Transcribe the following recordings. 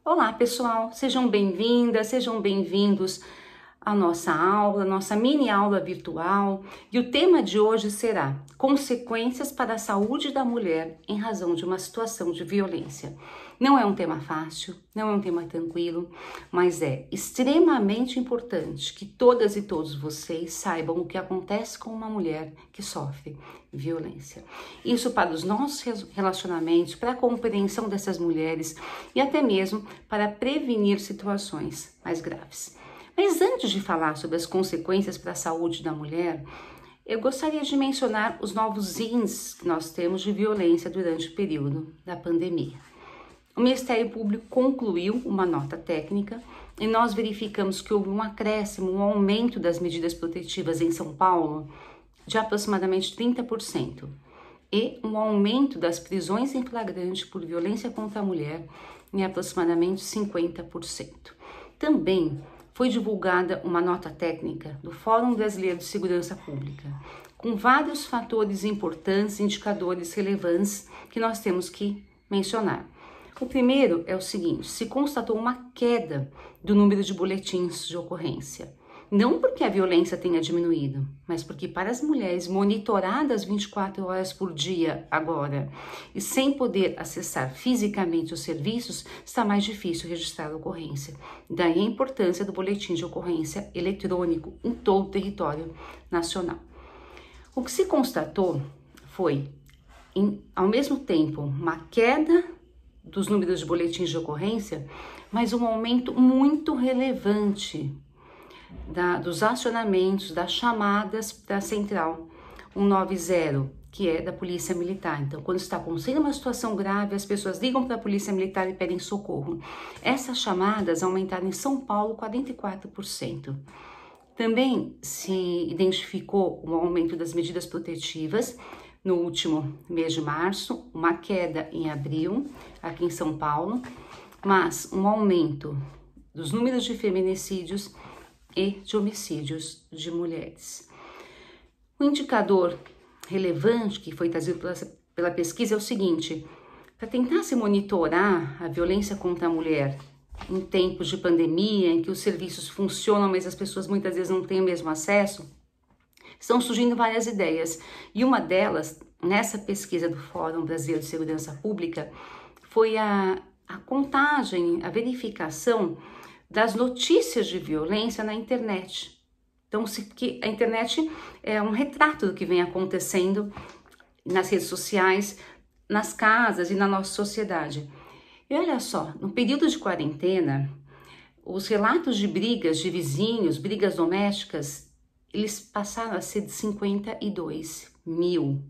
Olá, pessoal, sejam bem-vindas, sejam bem-vindos à nossa aula, nossa mini aula virtual. E o tema de hoje será consequências para a saúde da mulher em razão de uma situação de violência. Não é um tema fácil, não é um tema tranquilo, mas é extremamente importante que todas e todos vocês saibam o que acontece com uma mulher que sofre violência. Isso para os nossos relacionamentos, para a compreensão dessas mulheres e até mesmo para prevenir situações mais graves. Mas antes de falar sobre as consequências para a saúde da mulher, eu gostaria de mencionar os novos índices que nós temos de violência durante o período da pandemia. O Ministério Público concluiu uma nota técnica e nós verificamos que houve um acréscimo, um aumento das medidas protetivas em São Paulo de aproximadamente 30% e um aumento das prisões em flagrante por violência contra a mulher em aproximadamente 50%. Também foi divulgada uma nota técnica do Fórum Brasileiro de Segurança Pública, com vários fatores importantes, indicadores relevantes que nós temos que mencionar. O primeiro é o seguinte: se constatou uma queda do número de boletins de ocorrência. Não porque a violência tenha diminuído, mas porque para as mulheres monitoradas 24 horas por dia agora e sem poder acessar fisicamente os serviços, está mais difícil registrar a ocorrência. Daí a importância do boletim de ocorrência eletrônico em todo o território nacional. O que se constatou foi, ao mesmo tempo, uma queda dos números de boletins de ocorrência, mas um aumento muito relevante dos acionamentos, das chamadas para a central 190, que é da Polícia Militar. Então, quando está acontecendo uma situação grave, as pessoas ligam para a Polícia Militar e pedem socorro. Essas chamadas aumentaram em São Paulo 44%. Também se identificou um aumento das medidas protetivas no último mês de março, uma queda em abril, aqui em São Paulo, mas um aumento dos números de feminicídios e de homicídios de mulheres. Um indicador relevante que foi trazido pela pesquisa é o seguinte: para tentar se monitorar a violência contra a mulher em tempos de pandemia, em que os serviços funcionam, mas as pessoas muitas vezes não têm o mesmo acesso, estão surgindo várias ideias. E uma delas, nessa pesquisa do Fórum Brasileiro de Segurança Pública, foi a contagem, a verificação das notícias de violência na internet. Então, que a internet é um retrato do que vem acontecendo nas redes sociais, nas casas e na nossa sociedade. E olha só, no período de quarentena, os relatos de brigas de vizinhos, brigas domésticas, eles passaram a ser de 52 mil.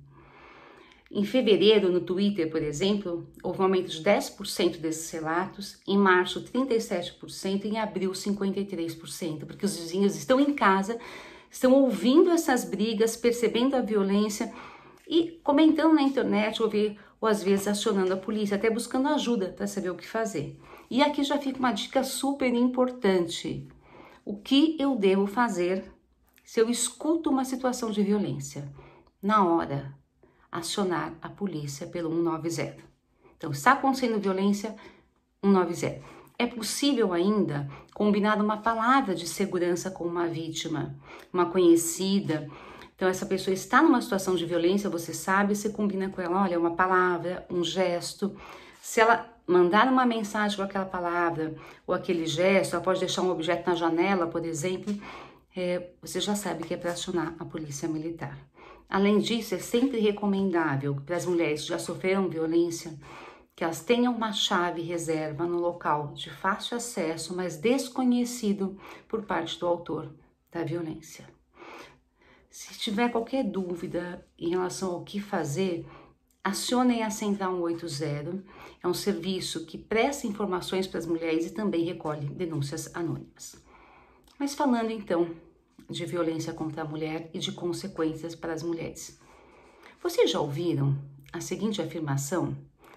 Em fevereiro, no Twitter, por exemplo, houve um aumento de 10% desses relatos, em março 37%, em abril 53%, porque os vizinhos estão em casa, estão ouvindo essas brigas, percebendo a violência e comentando na internet, ou às vezes acionando a polícia, até buscando ajuda para saber o que fazer. E aqui já fica uma dica super importante: o que eu devo fazer se eu escuto uma situação de violência? Na hora, acionar a polícia pelo 190. Então, está acontecendo violência, 190. É possível ainda combinar uma palavra de segurança com uma vítima, uma conhecida. Então, essa pessoa está numa situação de violência, você sabe, você combina com ela, olha, uma palavra, um gesto. Se ela mandar uma mensagem com aquela palavra ou aquele gesto, ela pode deixar um objeto na janela, por exemplo, você já sabe que é para acionar a polícia militar. Além disso, é sempre recomendável para as mulheres que já sofreram violência que elas tenham uma chave reserva no local de fácil acesso, mas desconhecido por parte do autor da violência. Se tiver qualquer dúvida em relação ao que fazer, acionem a Central 180. É um serviço que presta informações para as mulheres e também recolhe denúncias anônimas. Mas falando então de violência contra a mulher e de consequências para as mulheres. Vocês já ouviram a seguinte afirmação?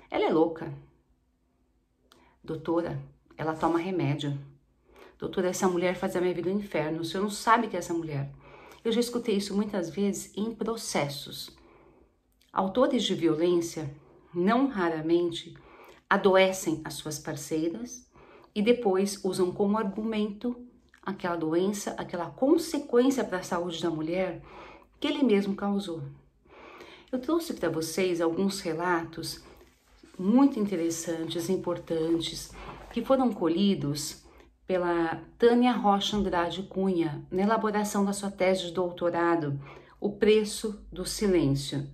Ela é louca. Doutora, ela toma remédio. Doutora, essa mulher faz a minha vida um inferno. O senhor não sabe que é essa mulher. Eu já escutei isso muitas vezes em processos. Autores de violência, não raramente, adoecem as suas parceiras e depois usam como argumento aquela doença, aquela consequência para a saúde da mulher que ele mesmo causou. Eu trouxe para vocês alguns relatos muito interessantes, importantes, que foram colhidos pela Tânia Rocha Andrade Cunha, na elaboração da sua tese de doutorado, O Preço do Silêncio.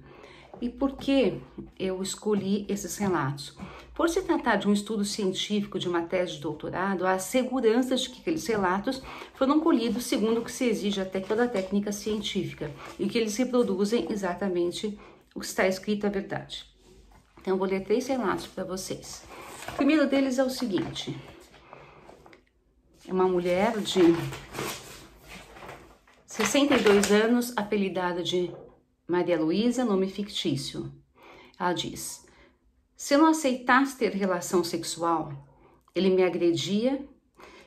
E por que eu escolhi esses relatos? Por se tratar de um estudo científico de uma tese de doutorado, há segurança de que aqueles relatos foram colhidos segundo o que se exige até pela técnica científica e que eles reproduzem exatamente o que está escrito, a verdade. Então, eu vou ler 3 relatos para vocês. O primeiro deles é o seguinte. É uma mulher de 62 anos, apelidada de Maria Luísa, nome fictício. Ela diz: se eu não aceitasse ter relação sexual, ele me agredia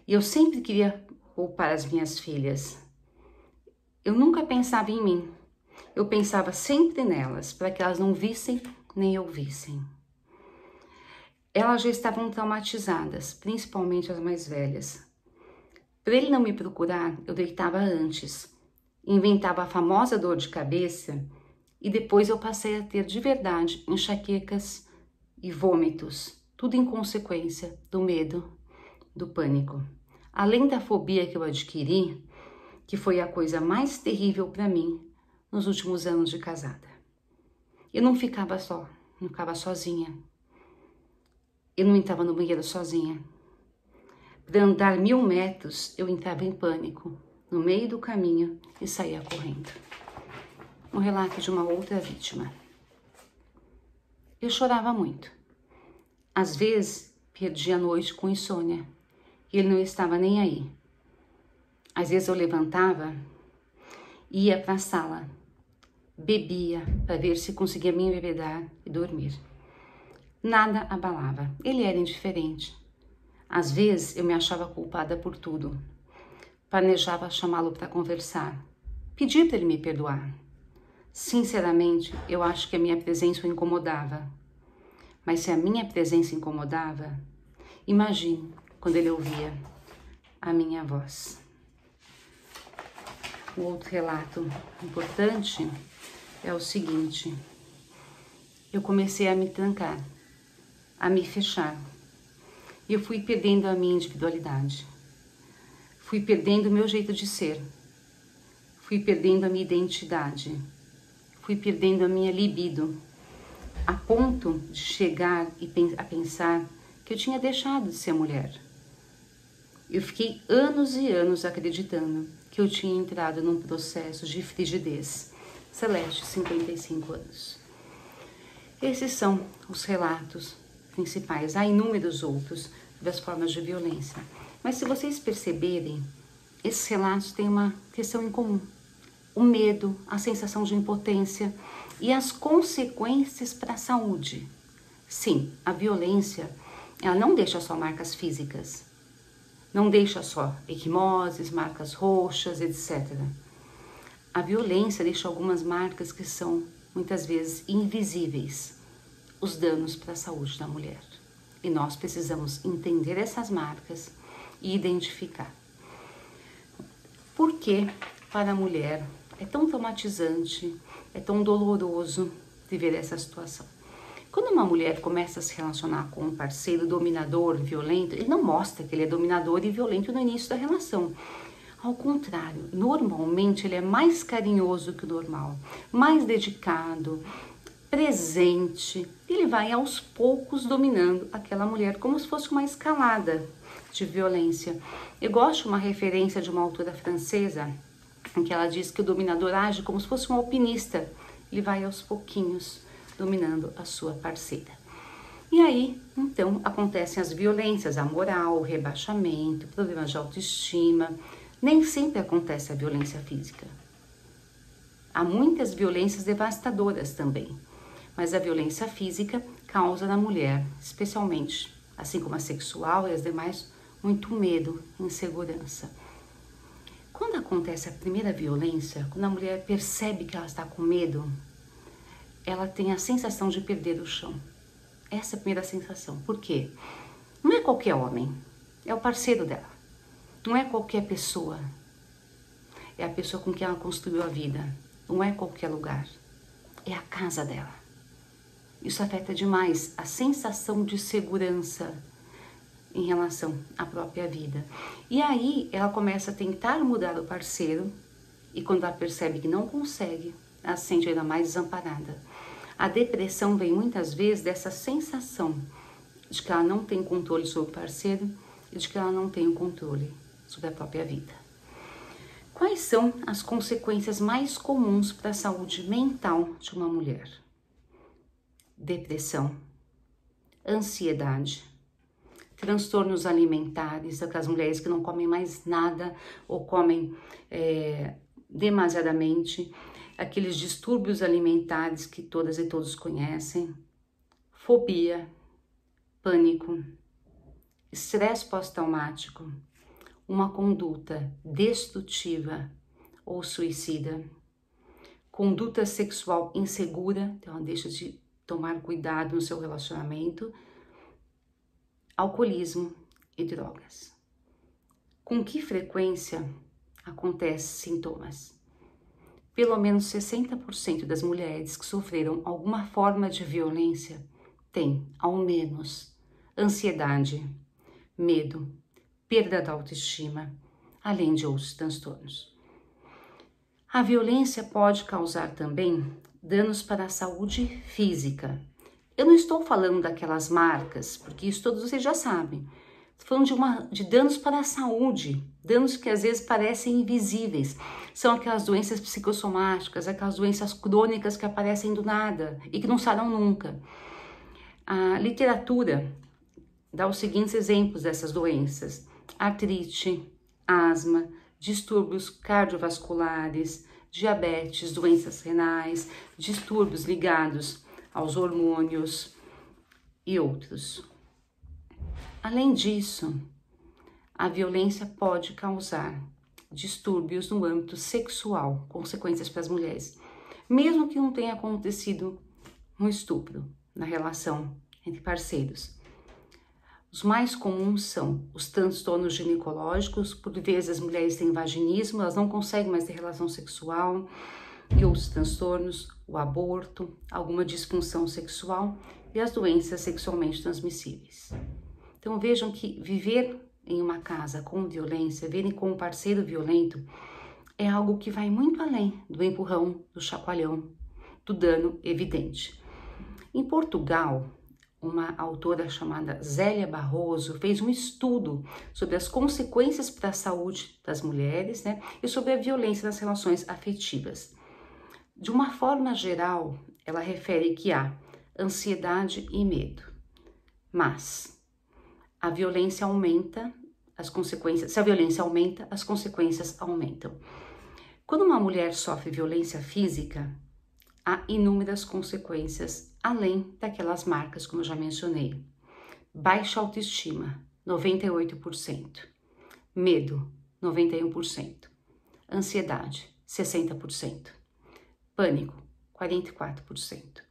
e eu sempre queria poupar as minhas filhas. Eu nunca pensava em mim. Eu pensava sempre nelas, para que elas não vissem nem ouvissem. Elas já estavam traumatizadas, principalmente as mais velhas. Para ele não me procurar, eu deitava antes, inventava a famosa dor de cabeça e depois eu passei a ter de verdade enxaquecas e vômitos, tudo em consequência do medo, do pânico. Além da fobia que eu adquiri, que foi a coisa mais terrível para mim nos últimos anos de casada. Eu não ficava só, não ficava sozinha. Eu não entrava no banheiro sozinha. Para andar 1000 metros, eu entrava em pânico, no meio do caminho e saía correndo. Um relato de uma outra vítima. Eu chorava muito. Às vezes, perdia a noite com insônia e ele não estava nem aí. Às vezes eu levantava, ia para a sala, bebia para ver se conseguia me embebedar e dormir. Nada abalava, ele era indiferente. Às vezes eu me achava culpada por tudo. Planejava chamá-lo para conversar, pedir para ele me perdoar. Sinceramente, eu acho que a minha presença o incomodava. Mas se a minha presença incomodava, imagine quando ele ouvia a minha voz. O outro relato importante é o seguinte: eu comecei a me trancar, a me fechar, e eu fui perdendo a minha individualidade, fui perdendo o meu jeito de ser, fui perdendo a minha identidade, fui perdendo a minha libido, a ponto de chegar a pensar que eu tinha deixado de ser mulher. Eu fiquei anos e anos acreditando que eu tinha entrado num processo de frigidez. Celeste, 55 anos. Esses são os relatos principais. Há inúmeros outros das formas de violência. Mas se vocês perceberem, esses relatos têm uma questão em comum. O medo, a sensação de impotência e as consequências para a saúde. Sim, a violência, ela não deixa só marcas físicas. Não deixa só equimoses, marcas roxas, etc. A violência deixa algumas marcas que são, muitas vezes, invisíveis. Os danos para a saúde da mulher. E nós precisamos entender essas marcas e identificar. Por que, para a mulher, é tão traumatizante, é tão doloroso viver essa situação? Quando uma mulher começa a se relacionar com um parceiro dominador, violento, ele não mostra que ele é dominador e violento no início da relação. Ao contrário, normalmente ele é mais carinhoso que o normal, mais dedicado, presente. Ele vai aos poucos dominando aquela mulher como se fosse uma escalada de violência. Eu gosto de uma referência de uma autora francesa em que ela diz que o dominador age como se fosse um alpinista. Ele vai aos pouquinhos dominando a sua parceira. E aí, então, acontecem as violências, a moral, o rebaixamento, problemas de autoestima. Nem sempre acontece a violência física. Há muitas violências devastadoras também, mas a violência física causa na mulher, especialmente, assim como a sexual e as demais, muito medo, insegurança. Quando acontece a primeira violência, quando a mulher percebe que ela está com medo, ela tem a sensação de perder o chão. Essa é a primeira sensação. Por quê? Não é qualquer homem. É o parceiro dela. Não é qualquer pessoa. É a pessoa com quem ela construiu a vida. Não é qualquer lugar. É a casa dela. Isso afeta demais a sensação de segurança em relação à própria vida. E aí ela começa a tentar mudar o parceiro e quando ela percebe que não consegue, ela se sente ainda mais desamparada. A depressão vem muitas vezes dessa sensação de que ela não tem controle sobre o parceiro e de que ela não tem o controle sobre a própria vida. Quais são as consequências mais comuns para a saúde mental de uma mulher? Depressão, ansiedade, transtornos alimentares, aquelas mulheres que não comem mais nada ou comem demasiadamente, aqueles distúrbios alimentares que todas e todos conhecem, fobia, pânico, estresse pós-traumático, uma conduta destrutiva ou suicida, conduta sexual insegura, então ela deixa de tomar cuidado no seu relacionamento, alcoolismo e drogas. Com que frequência acontecem sintomas? Pelo menos 60% das mulheres que sofreram alguma forma de violência têm, ao menos, ansiedade, medo, perda da autoestima, além de outros transtornos. A violência pode causar também danos para a saúde física. Eu não estou falando daquelas marcas, porque isso todos vocês já sabem. Estou falando de danos para a saúde, danos que às vezes parecem invisíveis. São aquelas doenças psicossomáticas, aquelas doenças crônicas que aparecem do nada e que não saram nunca. A literatura dá os seguintes exemplos dessas doenças: artrite, asma, distúrbios cardiovasculares, diabetes, doenças renais, distúrbios ligados aos hormônios e outros. Além disso, a violência pode causar distúrbios no âmbito sexual, consequências para as mulheres, mesmo que não tenha acontecido um estupro na relação entre parceiros. Os mais comuns são os transtornos ginecológicos, por vezes as mulheres têm vaginismo, elas não conseguem mais ter relação sexual, e outros transtornos, o aborto, alguma disfunção sexual e as doenças sexualmente transmissíveis. Então vejam que viver em uma casa com violência, viverem com um parceiro violento, é algo que vai muito além do empurrão, do chacoalhão, do dano evidente. Em Portugal, uma autora chamada Zélia Barroso fez um estudo sobre as consequências para a saúde das mulheres, e sobre a violência nas relações afetivas. De uma forma geral, ela refere que há ansiedade e medo, mas a violência aumenta, as consequências, se a violência aumenta, as consequências aumentam. Quando uma mulher sofre violência física, há inúmeras consequências, além daquelas marcas, como eu já mencionei. Baixa autoestima, 98%. Medo, 91%. Ansiedade, 60%. Pânico, 44%.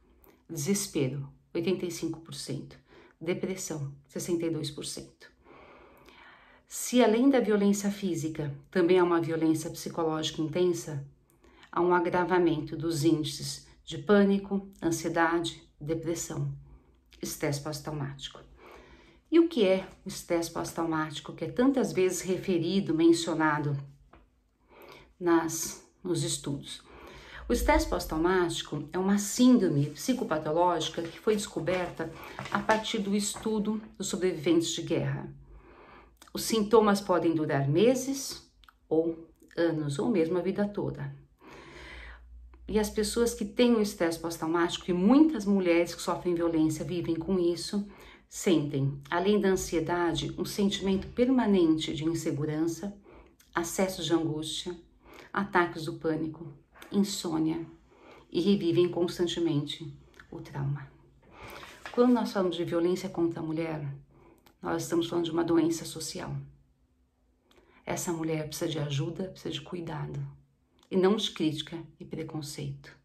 Desespero, 85%. Depressão, 62%. Se além da violência física também há uma violência psicológica intensa, há um agravamento dos índices de pânico, ansiedade, depressão, estresse pós-traumático. E o que é o estresse pós-traumático, que é tantas vezes referido, mencionado nos estudos? O estresse pós-traumático é uma síndrome psicopatológica que foi descoberta a partir do estudo dos sobreviventes de guerra. Os sintomas podem durar meses ou anos, ou mesmo a vida toda. E as pessoas que têm o estresse pós-traumático, e muitas mulheres que sofrem violência vivem com isso, sentem, além da ansiedade, um sentimento permanente de insegurança, acessos de angústia, ataques do pânico, insônia, e revivem constantemente o trauma. Quando nós falamos de violência contra a mulher, nós estamos falando de uma doença social. Essa mulher precisa de ajuda, precisa de cuidado, e não de crítica e preconceito.